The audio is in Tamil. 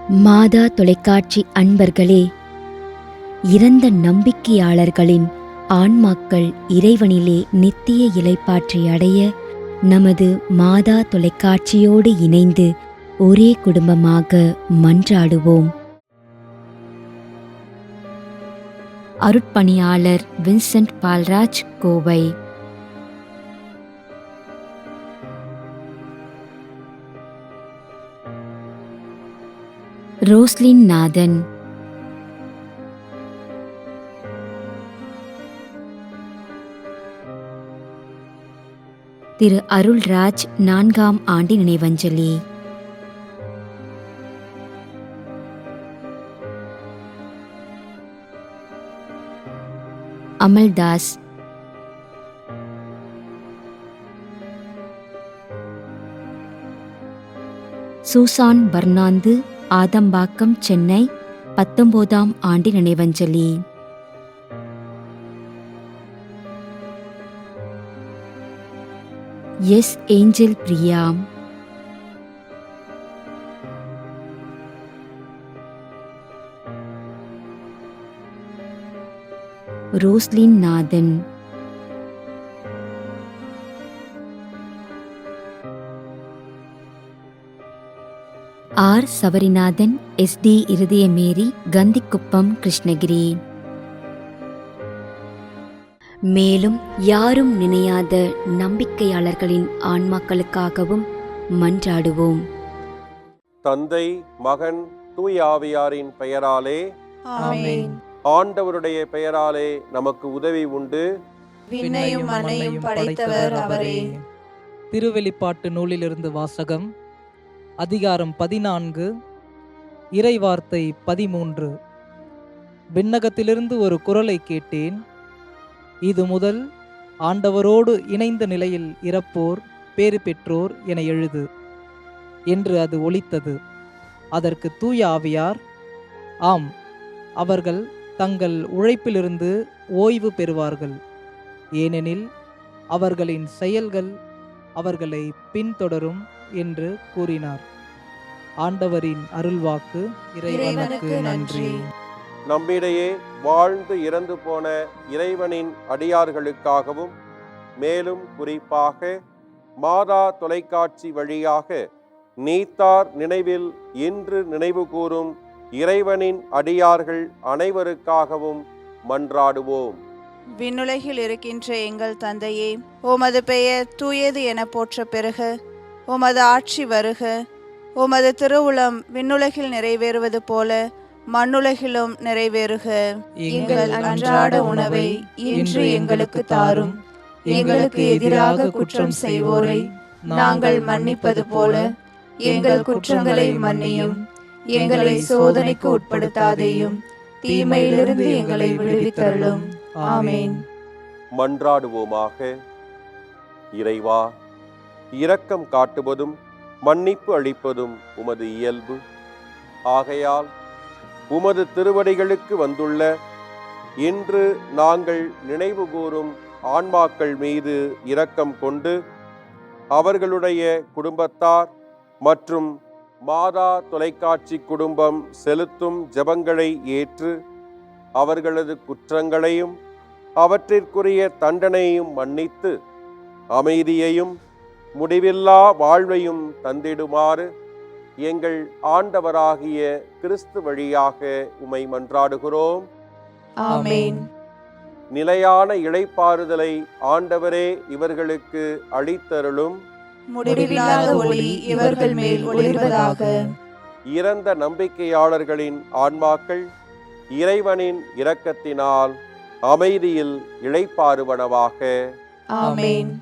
மாதா தொலைக்காட்சி அன்பர்களே, இறந்த நம்பிக்கையாளர்களின் ஆன்மாக்கள் இறைவனிலே நித்திய இளைப்பாற்றி அடைய நமது மாதா தொலைக்காட்சியோடு இணைந்து ஒரே குடும்பமாக மன்றாடுவோம். அருட்பணியாளர் வின்சென்ட் பால்ராஜ், கோவை. ரோஸ்லின் நாதன். திரு அருள்ராஜ் 4ஆம் ஆண்டு நினைவஞ்சலி. அமல்தாஸ். சூசான் பர்னாந்து, ஆதம்பாக்கம், சென்னை, 19ஆம் ஆண்டு நினைவஞ்சலி. எஸ். ஏஞ்சல் பிரியா. ரோஸ்லின் நாதன். ஆர். சபரிநாதன், SD இருதயமேரி, கந்திக்குப்பம், கிருஷ்ணகிரி. மேலும் யாரும் நினையாத நம்பிக்கையாளர்களின் ஆன்மாக்களுக்காகவும் மன்றாடுவோம். தந்தை, மகன், தூய ஆவியாரின் பெயராலே ஆமென். ஆண்டவருடைய பெயராலே நமக்கு உதவி உண்டு. விண்ணையும் மண்ணையும் படைத்தவர் அவரே. திருவெளிப்பாட்டு நூலிலிருந்து வாசகம். அதிகாரம் 14, இறைவார்த்தை 13. விண்ணகத்திலிருந்து ஒரு குரலை கேட்டேன். இது முதல் ஆண்டவரோடு இணைந்த நிலையில் இறப்போர் பேறு பெற்றோர் என எழுது என்று அது ஒலித்தது. அதற்கு தூய ஆவியார், ஆம், அவர்கள் தங்கள் உழைப்பிலிருந்து ஓய்வு பெறுவார்கள், ஏனெனில் அவர்களின் செயல்கள் அவர்களை பின்தொடரும் என்று கூறினார். ஆண்டவரின் அருள்வாக்கு. இறைவனுக்கு நன்றி. நம்மிடையே வாழ்ந்து இறந்து போன இறைவனின் அடியார்களுக்காகவும் மேலும் குறிப்பாக மாதா தொலைக்காட்சி வழியாக நீத்தார் நினைவில் இன்று நினைவு கூறும் இறைவனின் அடியார்கள் அனைவருக்காகவும் மன்றாடுவோம். விண்ணுலகில் இருக்கின்ற எங்கள் தந்தையே, உமது பெயர் தூயது என போற்ற பெறுக. உமது ஆட்சி வருக. உமது திருவுளம் விண்ணுலகில் நிறைவேறுவது போல மண்ணுலகிலும் நிறைவேறுக. எங்கள் அன்றாட உணவை இன்று எங்களுக்கு தாரும். எங்களுக்கு எதிராக குற்றம் செய்வோரை நாங்கள் மன்னிப்பது போல எங்கள் குற்றங்களை மன்னியும். எங்களை சோதனைக்கு உட்படுத்தாதேயும், தீமையிலிருந்து எங்களை விடுவித்தருளும். ஆமென். மன்றாடுவோமாக. இறைவா, இரக்கம் காட்டுவதும் மன்னிப்பு அளிப்பதும் உமது இயல்பு. ஆகையால் உமது திருவடிகளுக்கு வந்துள்ள இன்று நாங்கள் நினைவு கூறும் ஆன்மாக்கள் மீது இரக்கம் கொண்டு அவர்களுடைய குடும்பத்தார் மற்றும் மாதா தொலைக்காட்சி குடும்பம் செலுத்தும் ஜெபங்களை ஏற்று அவர்களது குற்றங்களையும் அவற்றிற்குரிய தண்டனையும் மன்னித்து அமைதியையும் முடிவில்லா வாழ்வையும் தந்திடுமாறு எங்கள் ஆண்டவராகிய கிறிஸ்து வழியாக உம்மை மன்றாடுகிறோம். ஆமென். நிலையான இளைப்பாறுதலை ஆண்டவரே இவர்களுக்கு அளித்தருளும். முடிவில்லாத ஒளி இவர்கள் மேல் ஒளிர்வதாக. இறந்த நம்பிக்கையாளர்களின் ஆன்மாக்கள் இறைவனின் இரக்கத்தினால் அமைதியில் இளைப்பாறுவனவாக. ஆமென்.